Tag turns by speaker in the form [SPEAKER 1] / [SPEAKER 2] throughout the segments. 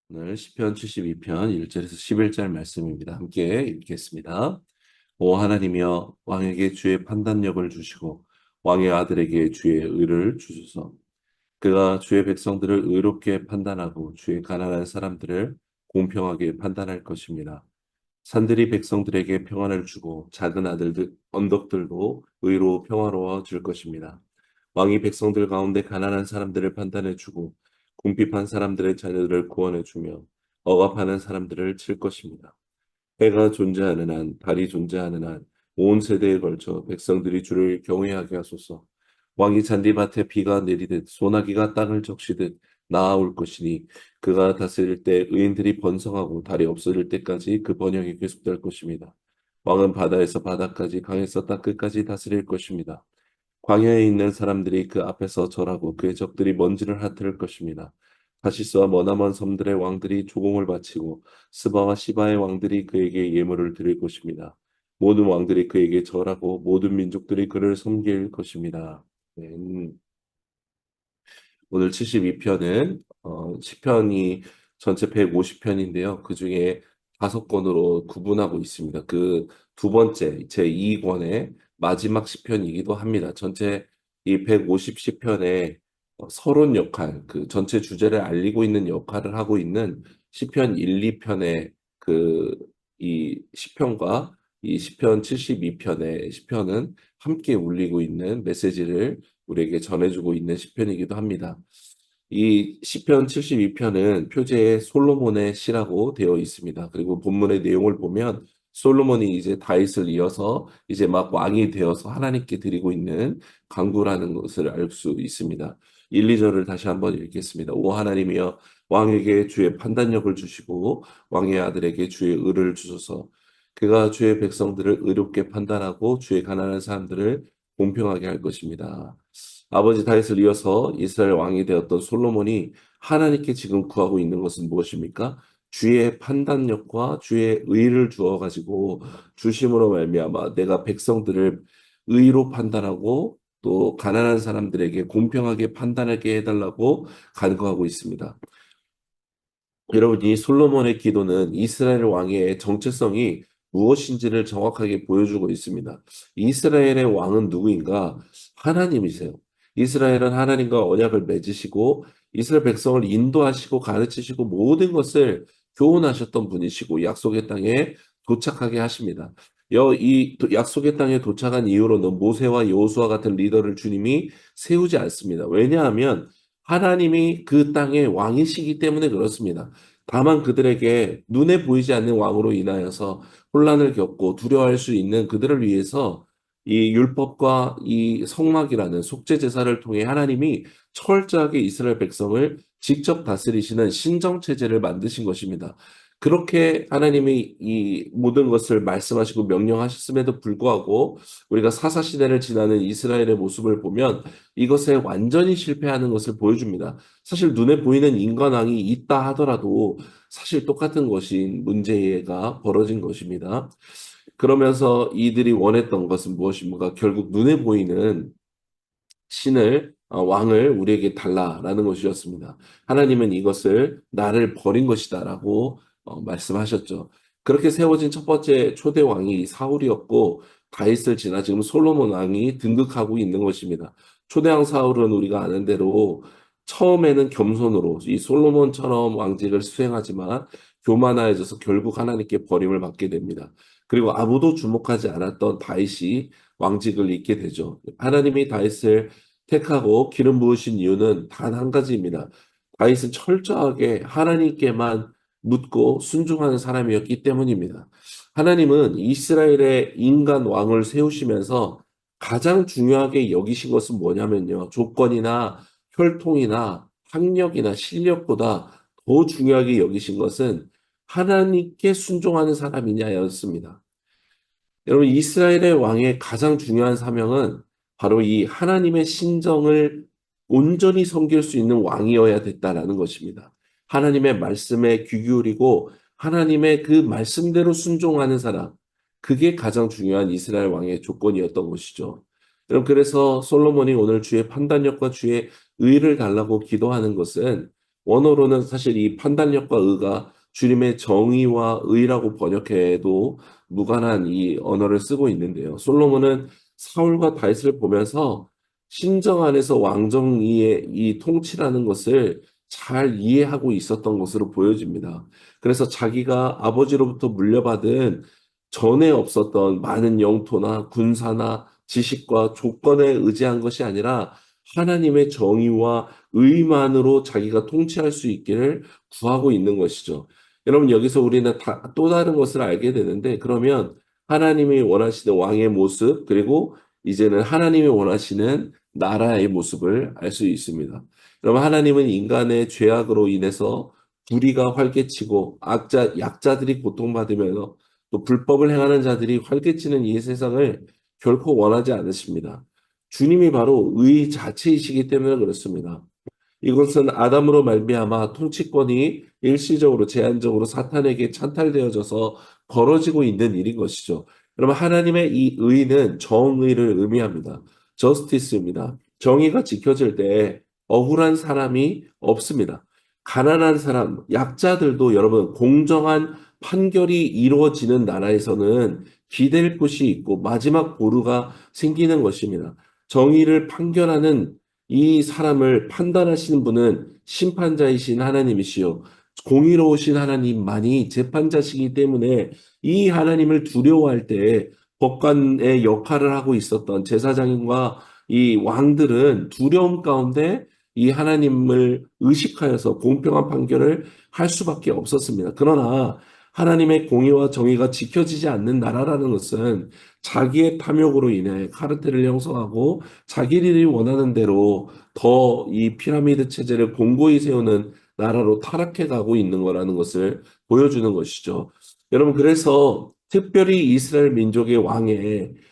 [SPEAKER 1] 오늘 시편 72편 1절에서 11절 말씀입니다. 함께 읽겠습니다. 오 하나님이여 왕에게 주의 판단력을 주시고 왕의 아들에게 주의 의를 주소서. 그가 주의 백성들을 의롭게 판단하고 주의 가난한 사람들을 공평하게 판단할 것입니다. 산들이 백성들에게 평안을 주고 작은 아들들 언덕들도 의로 평화로워질 것입니다. 왕이 백성들 가운데 가난한 사람들을 판단해 주고 궁핍한 사람들의 자녀들을 구원해 주며 억압하는 사람들을 칠 것입니다. 해가 존재하는 한, 달이 존재하는 한, 온 세대에 걸쳐 백성들이 주를 경외하게 하소서. 왕이 잔디밭에 비가 내리듯 소나기가 땅을 적시듯 나아올 것이니 그가 다스릴 때 의인들이 번성하고 달이 없어질 때까지 그 번영이 계속될 것입니다. 왕은 바다에서 바다까지 강에서 땅 끝까지 다스릴 것입니다. 광야에 있는 사람들이 그 앞에서 절하고 그의 적들이 먼지를 핫을 것입니다. 다시스와 머나먼 섬들의 왕들이 조공을 바치고 스바와 시바의 왕들이 그에게 예물을 드릴 것입니다. 모든 왕들이 그에게 절하고 모든 민족들이 그를 섬길 것입니다. 네. 오늘 72편은 시편이 전체 150편인데요. 그중에 5권으로 구분하고 있습니다. 그 두 번째 제2권의 마지막 시편이기도 합니다. 전체 이 150시편의 서론 역할, 그 전체 주제를 알리고 있는 역할을 하고 있는 시편 1, 2편의 그 이 시편과 이 시편 72편의 시편은 함께 울리고 있는 메시지를 우리에게 전해주고 있는 시편이기도 합니다. 이 시편 72편은 표제에 솔로몬의 시라고 되어 있습니다. 그리고 본문의 내용을 보면 솔로몬이 이제 다윗을 이어서 이제 막 왕이 되어서 하나님께 드리고 있는 간구라는 것을 알 수 있습니다. 1, 2절을 다시 한번 읽겠습니다. 오 하나님이여 왕에게 주의 판단력을 주시고 왕의 아들에게 주의 의를 주소서. 그가 주의 백성들을 의롭게 판단하고 주의 가난한 사람들을 공평하게 할 것입니다. 아버지 다윗을 이어서 이스라엘 왕이 되었던 솔로몬이 하나님께 지금 구하고 있는 것은 무엇입니까? 주의 판단력과 주의 의를 주어 가지고 주심으로 말미암아 내가 백성들을 의로 판단하고 또 가난한 사람들에게 공평하게 판단하게 해달라고 간구하고 있습니다. 여러분, 이 솔로몬의 기도는 이스라엘 왕의 정체성이 무엇인지를 정확하게 보여주고 있습니다. 이스라엘의 왕은 누구인가? 하나님이세요. 이스라엘은 하나님과 언약을 맺으시고 이스라엘 백성을 인도하시고 가르치시고 모든 것을 교훈하셨던 분이시고 약속의 땅에 도착하게 하십니다. 이 약속의 땅에 도착한 이후로는 모세와 여호수아 같은 리더를 주님이 세우지 않습니다. 왜냐하면 하나님이 그 땅의 왕이시기 때문에 그렇습니다. 다만 그들에게 눈에 보이지 않는 왕으로 인하여서 혼란을 겪고 두려워할 수 있는 그들을 위해서 이 율법과 이 성막이라는 속죄 제사를 통해 하나님이 철저하게 이스라엘 백성을 직접 다스리시는 신정 체제를 만드신 것입니다. 그렇게 하나님이 이 모든 것을 말씀하시고 명령하셨음에도 불구하고 우리가 사사 시대를 지나는 이스라엘의 모습을 보면 이것에 완전히 실패하는 것을 보여줍니다. 사실 눈에 보이는 인간왕이 있다 하더라도 사실 똑같은 것인 문제가 벌어진 것입니다. 그러면서 이들이 원했던 것은 무엇입니까? 결국 눈에 보이는 신을 왕을 우리에게 달라라는 것이었습니다. 하나님은 이것을 나를 버린 것이다라고 말씀하셨죠. 그렇게 세워진 첫 번째 초대 왕이 사울이었고 다윗을 지나 지금 솔로몬 왕이 등극하고 있는 것입니다. 초대 왕 사울은 우리가 아는 대로 처음에는 겸손으로 이 솔로몬처럼 왕직을 수행하지만 교만해져서 결국 하나님께 버림을 받게 됩니다. 그리고 아무도 주목하지 않았던 다윗이 왕직을 잇게 되죠. 하나님이 다윗을 택하고 기름 부으신 이유는 단 한 가지입니다. 다윗은 철저하게 하나님께만 묻고 순종하는 사람이었기 때문입니다. 하나님은 이스라엘의 인간 왕을 세우시면서 가장 중요하게 여기신 것은 뭐냐면요. 조건이나 혈통이나 학력이나 실력보다 더 중요하게 여기신 것은 하나님께 순종하는 사람이냐였습니다. 여러분, 이스라엘의 왕의 가장 중요한 사명은 바로 이 하나님의 신정을 온전히 섬길 수 있는 왕이어야 됐다라는 것입니다. 하나님의 말씀에 귀 기울이고 하나님의 그 말씀대로 순종하는 사람, 그게 가장 중요한 이스라엘 왕의 조건이었던 것이죠. 여러분, 그래서 솔로몬이 오늘 주의 판단력과 주의 의를 달라고 기도하는 것은 원어로는 사실 이 판단력과 의가 주님의 정의와 의라고 번역해도 무관한 이 언어를 쓰고 있는데요. 솔로몬은 사울과 다윗을 보면서 신정 안에서 왕정의 이 통치라는 것을 잘 이해하고 있었던 것으로 보여집니다. 그래서 자기가 아버지로부터 물려받은 전에 없었던 많은 영토나 군사나 지식과 조건에 의지한 것이 아니라 하나님의 정의와 의만으로 자기가 통치할 수 있기를 구하고 있는 것이죠. 여러분, 여기서 우리는 또 다른 것을 알게 되는데, 그러면 하나님이 원하시는 왕의 모습, 그리고 이제는 하나님이 원하시는 나라의 모습을 알 수 있습니다. 여러분, 하나님은 인간의 죄악으로 인해서 불의가 활개치고 약자들이 고통받으며 또 불법을 행하는 자들이 활개치는 이 세상을 결코 원하지 않으십니다. 주님이 바로 의 자체이시기 때문에 그렇습니다. 이것은 아담으로 말미암아 통치권이 일시적으로 제한적으로 사탄에게 찬탈되어져서 벌어지고 있는 일인 것이죠. 여러분, 하나님의 이 의는 정의를 의미합니다. 저스티스입니다. 정의가 지켜질 때 억울한 사람이 없습니다. 가난한 사람, 약자들도 여러분 공정한 판결이 이루어지는 나라에서는 기댈 곳이 있고 마지막 보루가 생기는 것입니다. 정의를 판결하는 이 사람을 판단하시는 분은 심판자이신 하나님이시요. 공의로우신 하나님만이 재판자시기 때문에 이 하나님을 두려워할 때 법관의 역할을 하고 있었던 제사장과 이 왕들은 두려움 가운데 이 하나님을 의식하여서 공평한 판결을 할 수밖에 없었습니다. 그러나 하나님의 공의와 정의가 지켜지지 않는 나라라는 것은 자기의 탐욕으로 인해 카르텔을 형성하고 자기들이 원하는 대로 더 이 피라미드 체제를 공고히 세우는 나라로 타락해 가고 있는 거라는 것을 보여주는 것이죠. 여러분, 그래서 특별히 이스라엘 민족의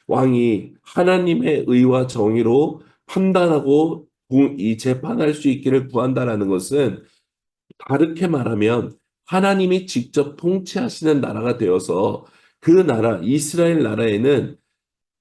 [SPEAKER 1] 왕이 하나님의 의와 정의로 판단하고 이 재판할 수 있기를 구한다라는 것은 다르게 말하면 하나님이 직접 통치하시는 나라가 되어서 그 나라, 이스라엘 나라에는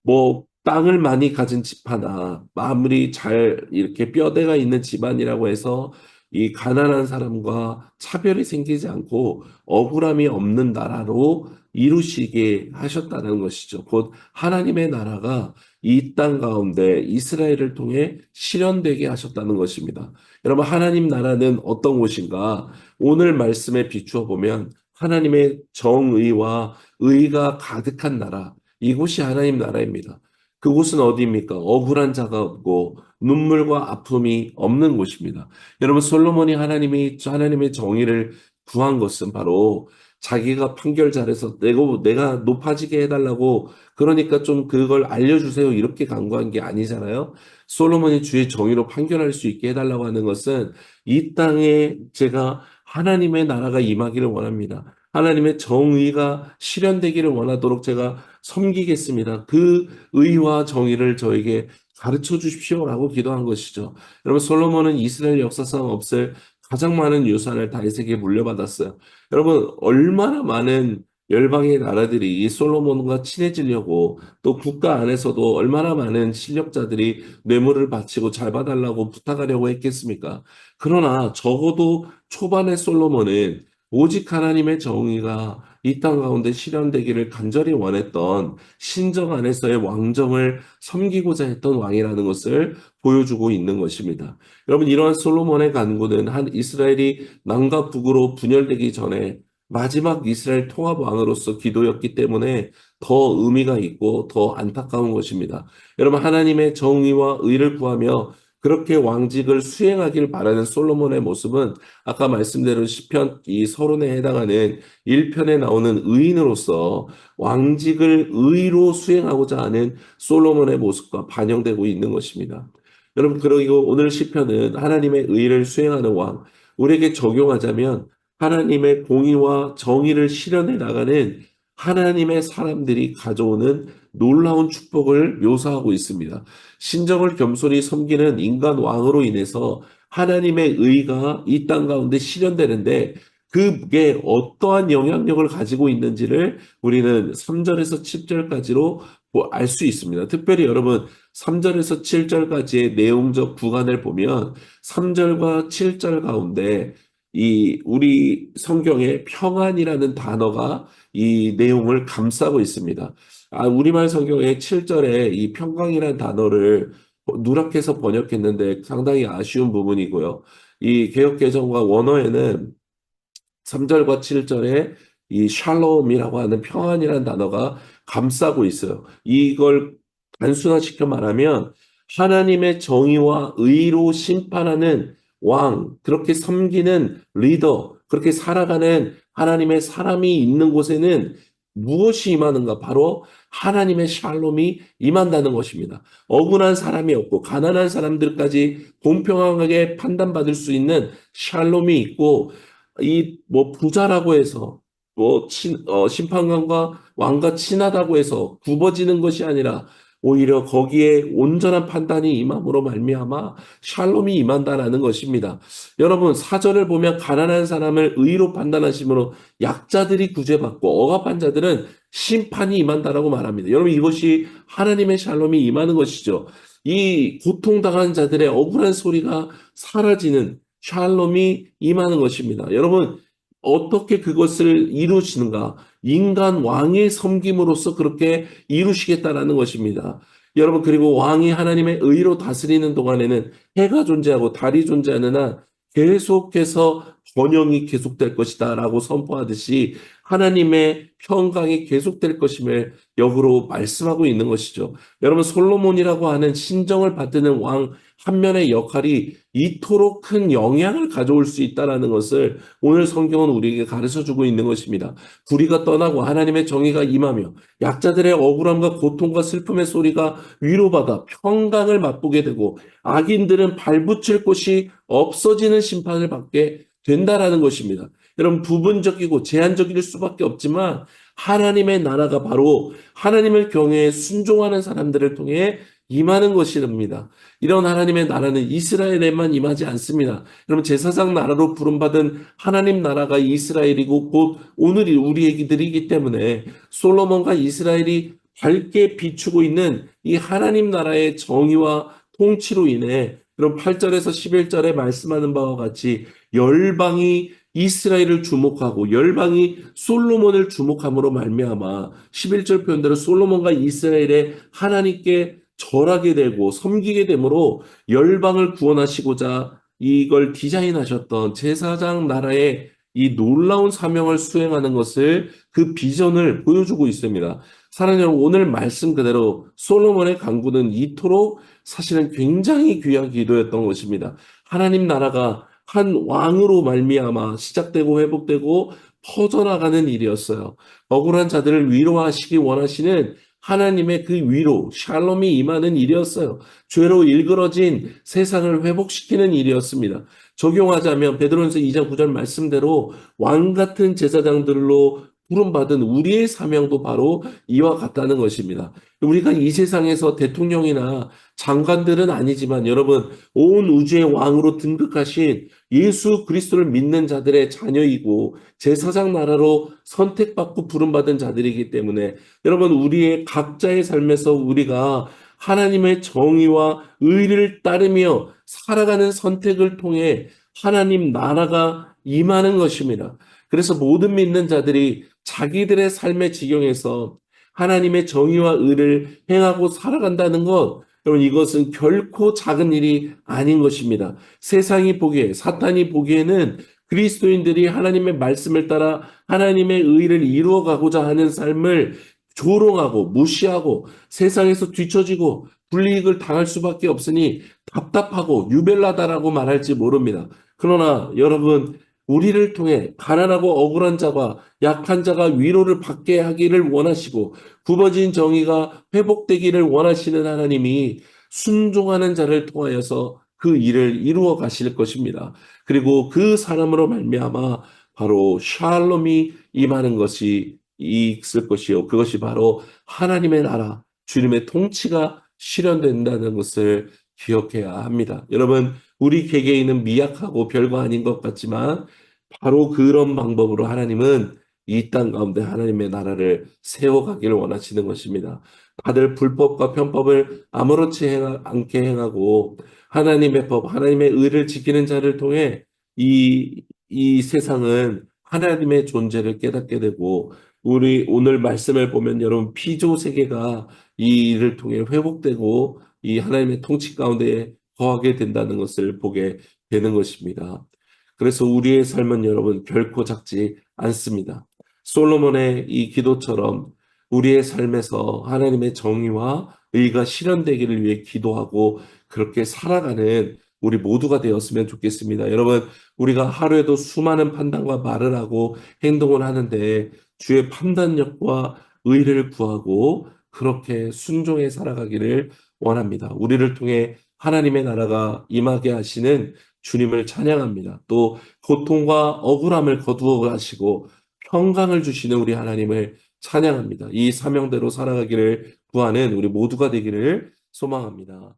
[SPEAKER 1] 뭐 땅을 많이 가진 집 하나, 아무리 잘 이렇게 뼈대가 있는 집안이라고 해서 이 가난한 사람과 차별이 생기지 않고 억울함이 없는 나라로 이루시게 하셨다는 것이죠. 곧 하나님의 나라가 이 땅 가운데 이스라엘을 통해 실현되게 하셨다는 것입니다. 여러분, 하나님 나라는 어떤 곳인가? 오늘 말씀에 비추어 보면 하나님의 정의와 의가 가득한 나라, 이곳이 하나님 나라입니다. 그곳은 어디입니까? 억울한 자가 없고 눈물과 아픔이 없는 곳입니다. 여러분, 솔로몬이 하나님의 정의를 구한 것은 바로 자기가 판결 잘해서 내가 높아지게 해달라고, 그러니까 좀 그걸 알려주세요, 이렇게 간구한 게 아니잖아요. 솔로몬이 주의 정의로 판결할 수 있게 해달라고 하는 것은 이 땅에 제가 하나님의 나라가 임하기를 원합니다. 하나님의 정의가 실현되기를 원하도록 제가 섬기겠습니다. 그 의와 정의를 저에게 가르쳐 주십시오라고 기도한 것이죠. 여러분, 솔로몬은 이스라엘 역사상 없을 가장 많은 유산을 다윗에게 물려받았어요. 여러분, 얼마나 많은 열방의 나라들이 이 솔로몬과 친해지려고, 또 국가 안에서도 얼마나 많은 실력자들이 뇌물을 바치고 잘 봐달라고 부탁하려고 했겠습니까? 그러나 적어도 초반에 솔로몬은 오직 하나님의 정의가 이 땅 가운데 실현되기를 간절히 원했던 신정 안에서의 왕정을 섬기고자 했던 왕이라는 것을 보여주고 있는 것입니다. 여러분, 이러한 솔로몬의 간구는 한 이스라엘이 남과 북으로 분열되기 전에 마지막 이스라엘 통합 왕으로서 기도였기 때문에 더 의미가 있고 더 안타까운 것입니다. 여러분, 하나님의 정의와 의를 구하며 그렇게 왕직을 수행하길 바라는 솔로몬의 모습은 아까 말씀대로 시편 이 서론에 해당하는 1편에 나오는 의인으로서 왕직을 의로 수행하고자 하는 솔로몬의 모습과 반영되고 있는 것입니다. 여러분, 그리고 오늘 시편은 하나님의 의를 수행하는 왕, 우리에게 적용하자면 하나님의 공의와 정의를 실현해 나가는 하나님의 사람들이 가져오는 놀라운 축복을 묘사하고 있습니다. 신정을 겸손히 섬기는 인간 왕으로 인해서 하나님의 의가 이 땅 가운데 실현되는데, 그게 어떠한 영향력을 가지고 있는지를 우리는 3절에서 7절까지로 알 수 있습니다. 특별히 여러분 3절에서 7절까지의 내용적 구간을 보면 3절과 7절 가운데 이 우리 성경에 평안이라는 단어가 이 내용을 감싸고 있습니다. 우리말 성경의 7절에 이 평강이라는 단어를 누락해서 번역했는데 상당히 아쉬운 부분이고요. 이 개역개정과 원어에는 3절과 7절에 이 샬롬이라고 하는 평안이라는 단어가 감싸고 있어요. 이걸 단순화시켜 말하면 하나님의 정의와 의로 심판하는 왕, 그렇게 섬기는 리더, 그렇게 살아가는 하나님의 사람이 있는 곳에는 무엇이 임하는가? 바로 하나님의 샬롬이 임한다는 것입니다. 억울한 사람이 없고 가난한 사람들까지 공평하게 판단받을 수 있는 샬롬이 있고 이 뭐 부자라고 해서 뭐 심판관과 왕과 친하다고 해서 굽어지는 것이 아니라 오히려 거기에 온전한 판단이 임함으로 말미암아 샬롬이 임한다라는 것입니다. 여러분 사절을 보면 가난한 사람을 의로 판단하심으로 약자들이 구제받고 억압한 자들은 심판이 임한다라고 말합니다. 여러분 이것이 하나님의 샬롬이 임하는 것이죠. 이 고통당한 자들의 억울한 소리가 사라지는 샬롬이 임하는 것입니다. 여러분, 어떻게 그것을 이루시는가? 인간 왕의 섬김으로써 그렇게 이루시겠다라는 것입니다. 여러분, 그리고 왕이 하나님의 의로 다스리는 동안에는 해가 존재하고 달이 존재하는 한 계속해서 번영이 계속될 것이다 라고 선포하듯이 하나님의 평강이 계속될 것임을 역으로 말씀하고 있는 것이죠. 여러분, 솔로몬이라고 하는 신정을 받드는 왕 한 면의 역할이 이토록 큰 영향을 가져올 수 있다는 것을 오늘 성경은 우리에게 가르쳐주고 있는 것입니다. 불의가 떠나고 하나님의 정의가 임하며 약자들의 억울함과 고통과 슬픔의 소리가 위로받아 평강을 맛보게 되고 악인들은 발붙일 곳이 없어지는 심판을 받게 된다라는 것입니다. 여러분 부분적이고 제한적일 수밖에 없지만 하나님의 나라가 바로 하나님을 경외해 순종하는 사람들을 통해 임하는 것입니다. 이런 하나님의 나라는 이스라엘에만 임하지 않습니다. 여러분 제사장 나라로 부름받은 하나님 나라가 이스라엘이고 곧 오늘이 우리 애기들이기 때문에 솔로몬과 이스라엘이 밝게 비추고 있는 이 하나님 나라의 정의와 통치로 인해 그럼 8절에서 11절에 말씀하는 바와 같이 열방이 이스라엘을 주목하고 열방이 솔로몬을 주목함으로 말미암아 11절 표현대로 솔로몬과 이스라엘의 하나님께 절하게 되고 섬기게 되므로 열방을 구원하시고자 이걸 디자인하셨던 제사장 나라의 이 놀라운 사명을 수행하는 것을 그 비전을 보여주고 있습니다. 사랑하는 여러분, 오늘 말씀 그대로 솔로몬의 강구는 이토록 사실은 굉장히 귀한 기도였던 것입니다. 하나님 나라가 한 왕으로 말미암아 시작되고 회복되고 퍼져나가는 일이었어요. 억울한 자들을 위로하시기 원하시는 하나님의 그 위로, 샬롬이 임하는 일이었어요. 죄로 일그러진 세상을 회복시키는 일이었습니다. 적용하자면 베드로전서 2장 9절 말씀대로 왕 같은 제사장들로 부름받은 우리의 사명도 바로 이와 같다는 것입니다. 우리가 이 세상에서 대통령이나 장관들은 아니지만 여러분 온 우주의 왕으로 등극하신 예수 그리스도를 믿는 자들의 자녀이고 제사장 나라로 선택받고 부름받은 자들이기 때문에 여러분 우리의 각자의 삶에서 우리가 하나님의 정의와 의를 따르며 살아가는 선택을 통해 하나님 나라가 임하는 것입니다. 그래서 모든 믿는 자들이 자기들의 삶의 지경에서 하나님의 정의와 의를 행하고 살아간다는 것, 여러분 이것은 결코 작은 일이 아닌 것입니다. 세상이 보기에, 사탄이 보기에는 그리스도인들이 하나님의 말씀을 따라 하나님의 의를 이루어가고자 하는 삶을 조롱하고 무시하고 세상에서 뒤처지고 불이익을 당할 수밖에 없으니 답답하고 유별나다라고 말할지 모릅니다. 그러나 여러분 우리를 통해 가난하고 억울한 자와 약한 자가 위로를 받게 하기를 원하시고 굽어진 정의가 회복되기를 원하시는 하나님이 순종하는 자를 통하여서 그 일을 이루어 가실 것입니다. 그리고 그 사람으로 말미암아 바로 샬롬이 임하는 것이 있을 것이요. 그것이 바로 하나님의 나라, 주님의 통치가 실현된다는 것을 기억해야 합니다. 여러분, 우리 개개인은 미약하고 별거 아닌 것 같지만 바로 그런 방법으로 하나님은 이 땅 가운데 하나님의 나라를 세워가기를 원하시는 것입니다. 다들 불법과 편법을 아무렇지 않게 행하고 하나님의 법, 하나님의 의를 지키는 자를 통해 이 세상은 하나님의 존재를 깨닫게 되고 우리 오늘 말씀을 보면 여러분 피조 세계가 이 일을 통해 회복되고 이 하나님의 통치 가운데 거하게 된다는 것을 보게 되는 것입니다. 그래서 우리의 삶은 여러분 결코 작지 않습니다. 솔로몬의 이 기도처럼 우리의 삶에서 하나님의 정의와 의가 실현되기를 위해 기도하고 그렇게 살아가는 우리 모두가 되었으면 좋겠습니다. 여러분, 우리가 하루에도 수많은 판단과 말을 하고 행동을 하는데 주의 판단력과 의를 구하고 그렇게 순종해 살아가기를 원합니다. 우리를 통해 하나님의 나라가 임하게 하시는 주님을 찬양합니다. 또 고통과 억울함을 거두어 가시고 평강을 주시는 우리 하나님을 찬양합니다. 이 사명대로 살아가기를 구하는 우리 모두가 되기를 소망합니다.